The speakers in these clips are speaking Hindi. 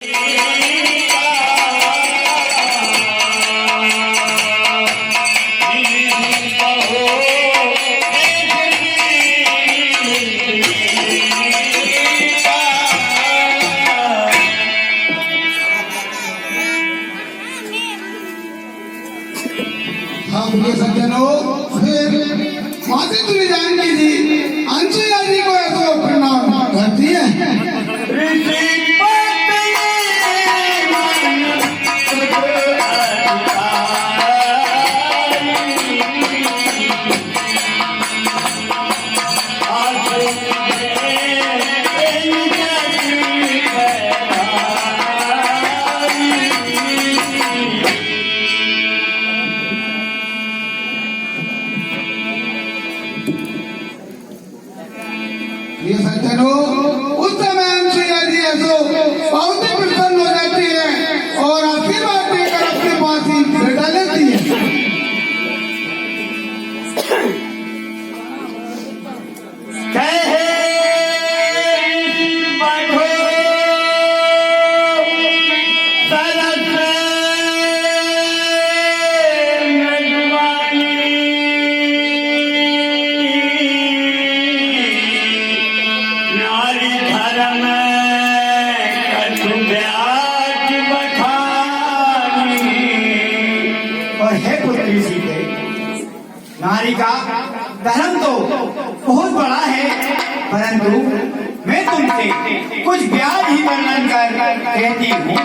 ये सज्जनों, उस समय अनुसुईया जी ऐसो बहुत ही प्रसन्न हो जाती है और आशीर्वाद देकर अपने पास ही बैठा लेती है। नारी का धर्म तो बहुत बड़ा है, परंतु मैं तुमसे कुछ ब्याज ही वर्णन कर कहती हूँ।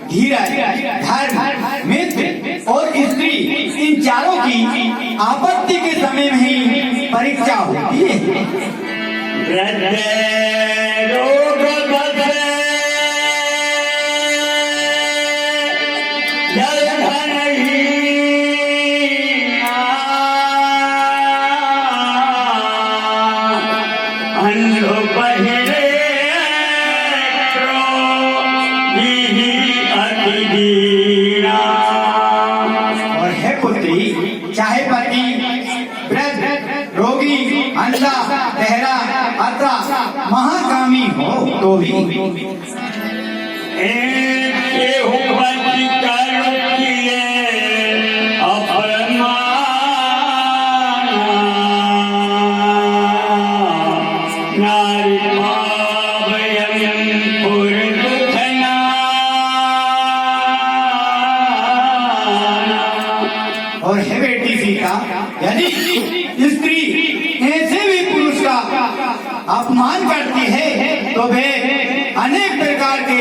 धीरज, धर्म, मित्र और स्त्री, इन चारों की आपत्ति के समय में ही परीक्षा होती है। चाहे पति वृद्ध, रोगी, अंधा, बहरा अथवा महाकामी हो तो भी और है बेटी सीता, यदि स्त्री ऐसे भी पुरुष का अपमान करती है तो वे अनेक प्रकार के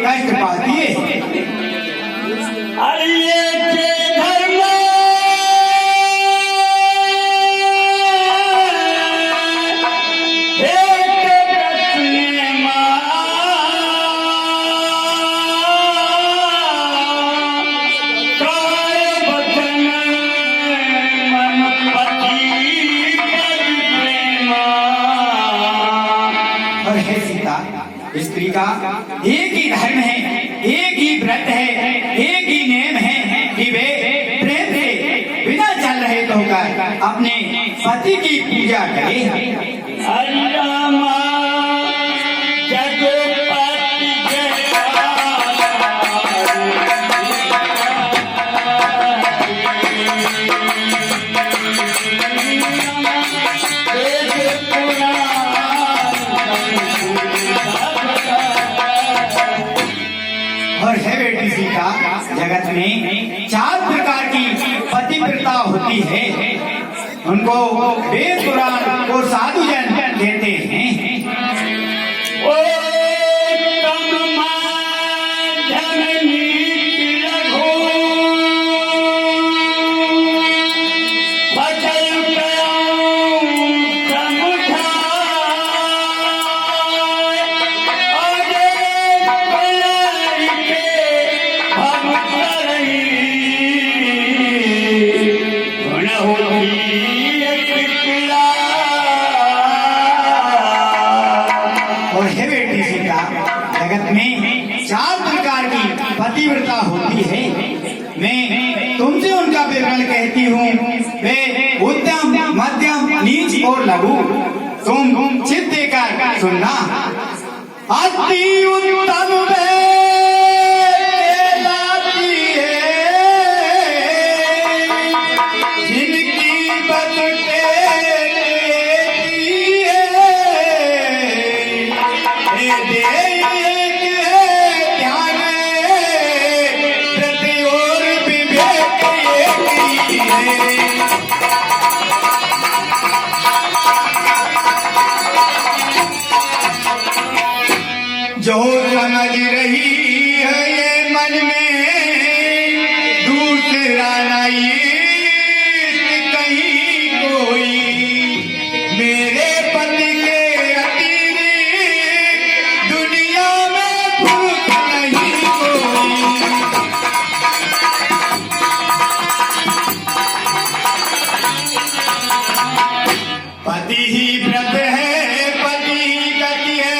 कष्ट पाती है। स्त्री का एक ही धर्म है, एक ही व्रत है, एक ही नेम है कि वे प्रेम से बिना चल रहे तो होकर अपने पति की पूजा करे। और है बेटी सीता, जगत में 4 प्रकार की पतिव्रता होती है, उनको वेद पुराण और साधु जन कहते हैं। और हे बेटी सीता, जगत में 4 प्रकार की पतिव्रता होती है। मैं तुमसे उनका विवरण कहती हूँ। वे उत्तम, मध्यम, नीच और लघु। तुम चित्त देकर सुनना। अति उत्तम जो समझ रही है ये मन में, दूसरा नहीं कहीं कोई। मेरे पति के अतिरिक्त दुनिया में पुरुष नहीं कोई। पति ही व्रत है, पति ही गति है,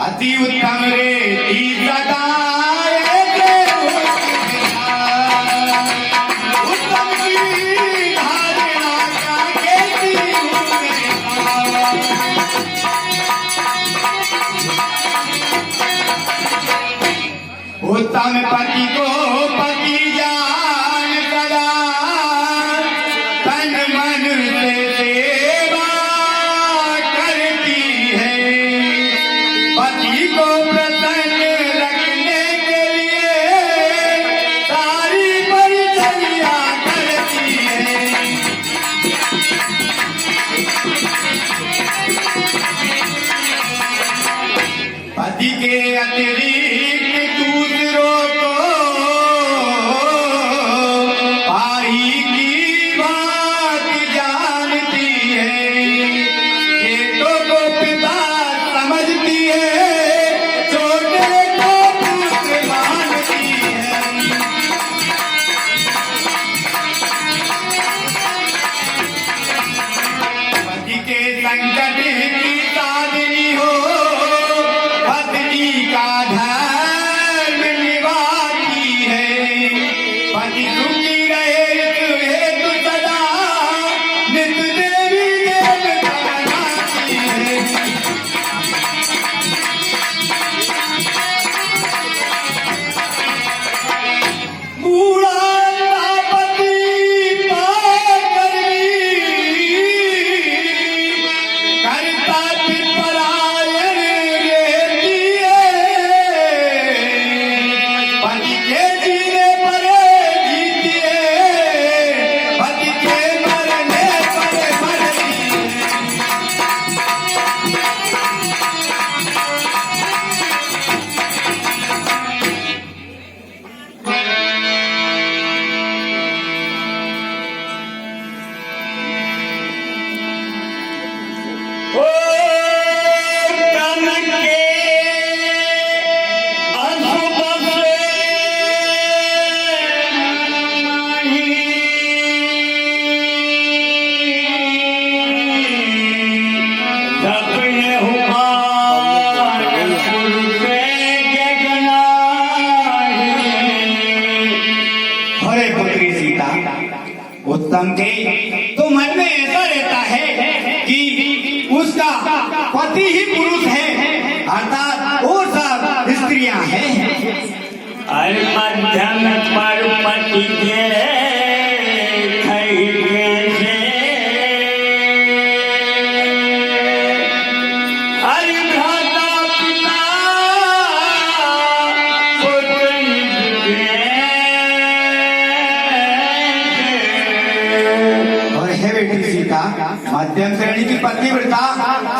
अति उत्तम रे उत्तम की धारणा उत्तम पति को पति जान सदा, तन मन से सेवा करती है। पति को प्रसन्न रखने के लिए सारी परिचर्या करती है। पति के अतिरिक्त दूसरों को भाई की बात जानती है। खेतों को पिता समझती है, छोटे को पुत्र मानती है। पति के संकट की साधनी हो, पत्नी का धर्म निभाती है। पति सुखी रहे हेतु सदा, नित देवी देवता बनाती है। बूढ़ा पति पाकर भी करता पिपरायण रहती है। पति के जीने पर जीती है, पति के मरने पर मरती है। ओ कनक के अशुभ से सपने हुआ पुरुष हरे पुत्री सीता, उत्तम के तो मन में ऐसा रहता है कि उसका पति ही पुरुष है, अर्थात और सब स्त्रियां हैं। अरे मध्यम पर पति के खैके से अरे भ्राता पिता पुत्र और है बेटी सीता, मध्यम श्रेणी की पतिव्रता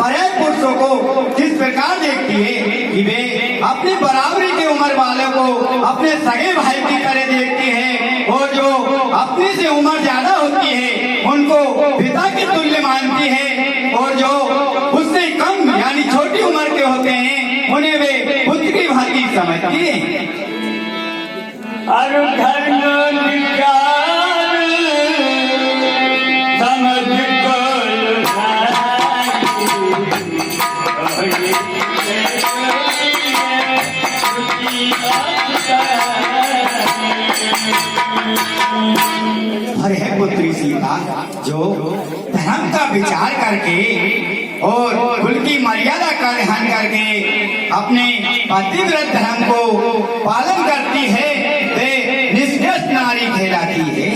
पर्याय पुरुषों को किस प्रकार देखती है कि वे अपनी बराबरी की उम्र वालों को अपने सगे भाई की तरह देखती है, और जो अपनी से उम्र ज्यादा होती है उनको पिता के तुल्य मानती है, और जो उससे कम यानी छोटी उम्र के होते हैं उन्हें वे पुत्र की भांति समझती है। अरे धर्म विचार समझ और है पुत्री सीता जो धर्म का विचार करके और कुल की मर्यादा का ध्यान करके अपने पतिव्रत धर्म को पालन करती है, वे निष्ठेय नारी कहलाती है।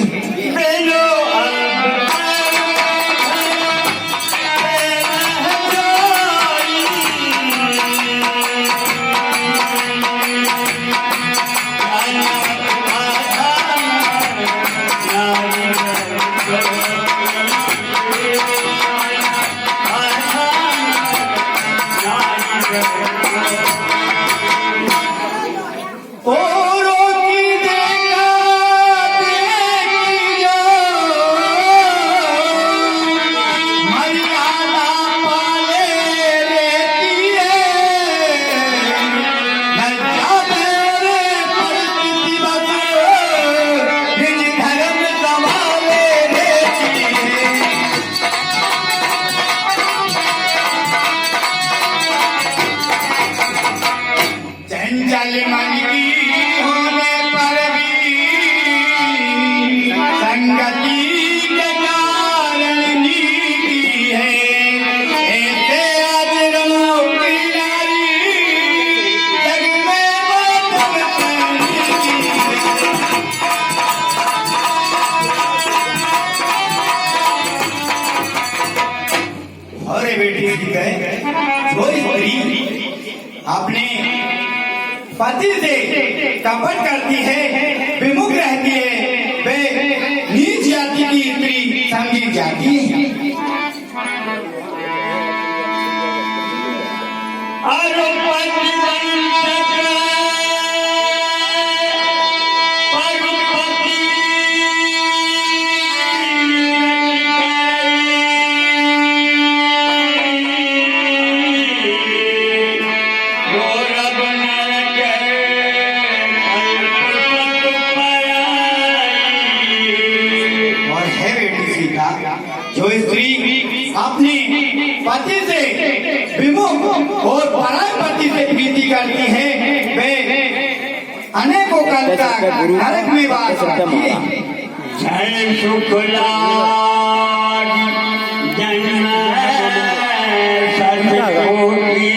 अपने पति से कपट करती है, विमुख रहती है, वे नीच जाति की स्त्री समझी जाती है। जो स्त्री अपने पति से विमुख और पराय पति से प्रीति करती है, वे अनेकों कल तक नरक में वास करती है। जय शुक्ला जन्म सर्वकोटि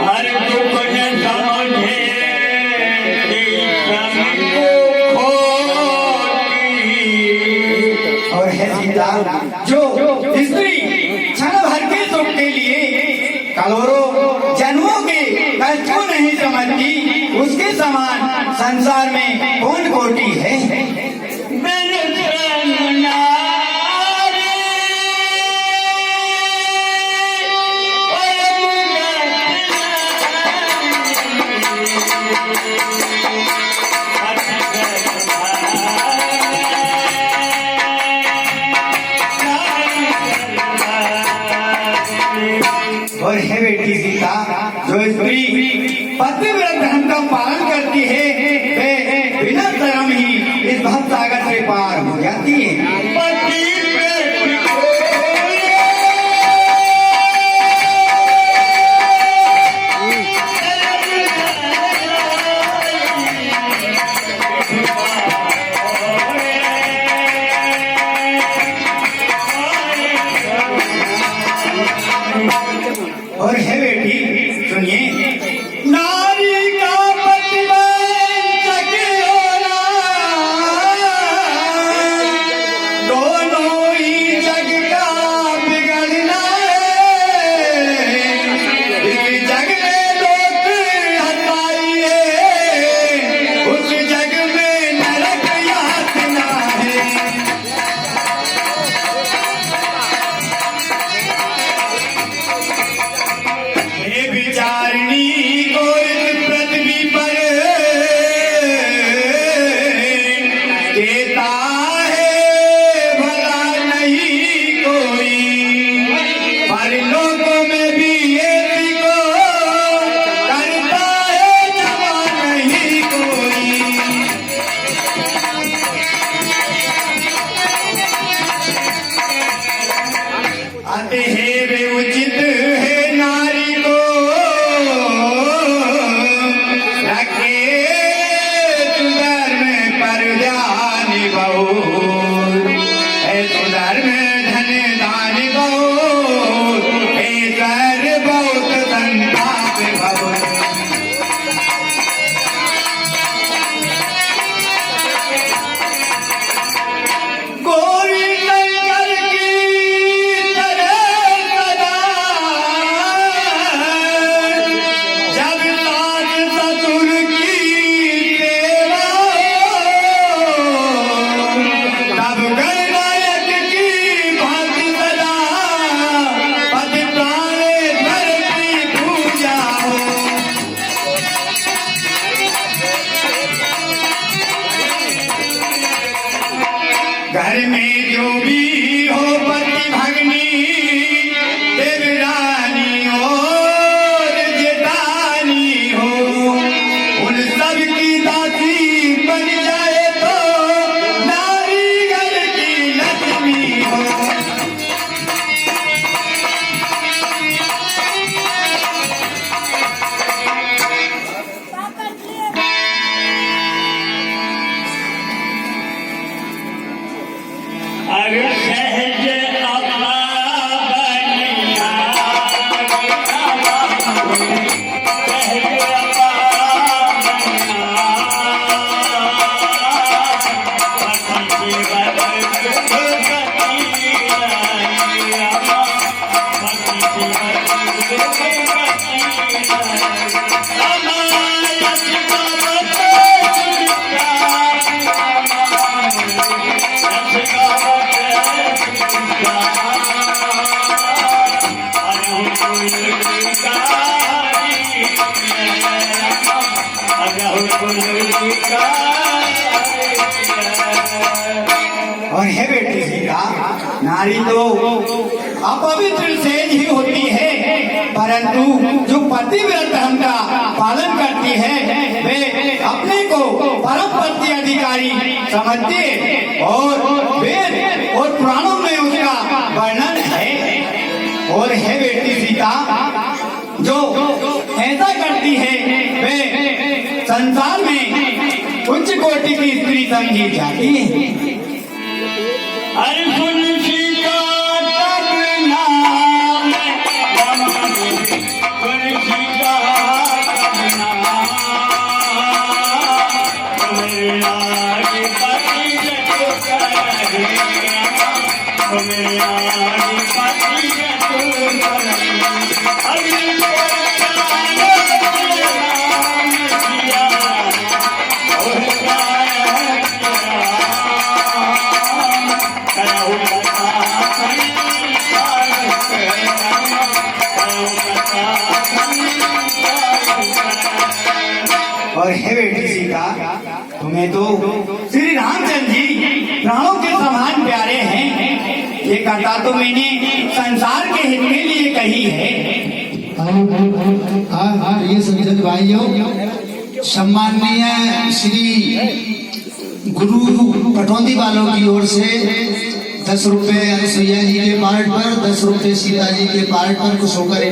हर दुख न समझे जो स्त्री क्षण भर के सुख के लिए करोड़ों जन्मों के कष्ट को नहीं समझती, उसके समान संसार में कौन कोटि है। और है बेटी सीता, जो स्त्री पतिव्रत धर्म का पालन करती है, वे बिना शर्म ही इस भव सागर से पार हो जाती है। और है बेटी सुनिए, नारी का प्रतिबंधक होना दोनों ही जग का बिगड़ना है। इस जग में लोक हटाइए, उस जग में नरक यातना है। हे विचारणी को इस पृथ्वी पर देता है भला नहीं कोई, पर लोगों में भी एक को करता है जमा नहीं कोई। अतः वे उचित है नारी को रखे सुधर्म पर ध्यान बहु, है सुधर्म धन दान बहु, हे कर बहुत संताप बहु। गोरी शंकर की तरह सदा जब सास ससुर की सेवा हो, तब गणनायक की भांति सदा पति प्राणेश्वर की पूजा हो। घर में जो भी हो पति भगनी देवरानी और जेठानी हो, उन सब की दासी बन जाए तो नारी घर की लक्ष्मी हो। अरे सहज अपना बनिया, सहज अपना और है बेटी सीता, नारी तो अपवित्र सेज ही होती है, परंतु जो पतिव्रत धर्म का पालन करती है वे अपने को परम पति अधिकारी समझती है और वेद और पुराणों में उसका वर्णन है। और है बेटी सीता, जो ऐसा करती है वे संसार में उच्च कोटि की स्त्री समझी जाती है। अरे तुलसी का तब नाम, तुलसी का तब नाम, तुम्हारी पति जग करे, तुम्हारी पति जग करे। अरे और है बेटी सीता, तुम्हें तो श्री रामचंद्र जी प्राणों के समान प्यारे हैं। ये कथा तो मैंने संसार के हित के लिए कही है। ये सभी सभी भाइयों, सम्माननीय श्री गुरु कटौंदी वालों की ओर से 10 रुपए अनसुईया जी के पार्ट पर, 10 रुपए सीता जी के पार्ट पर कुछ होकर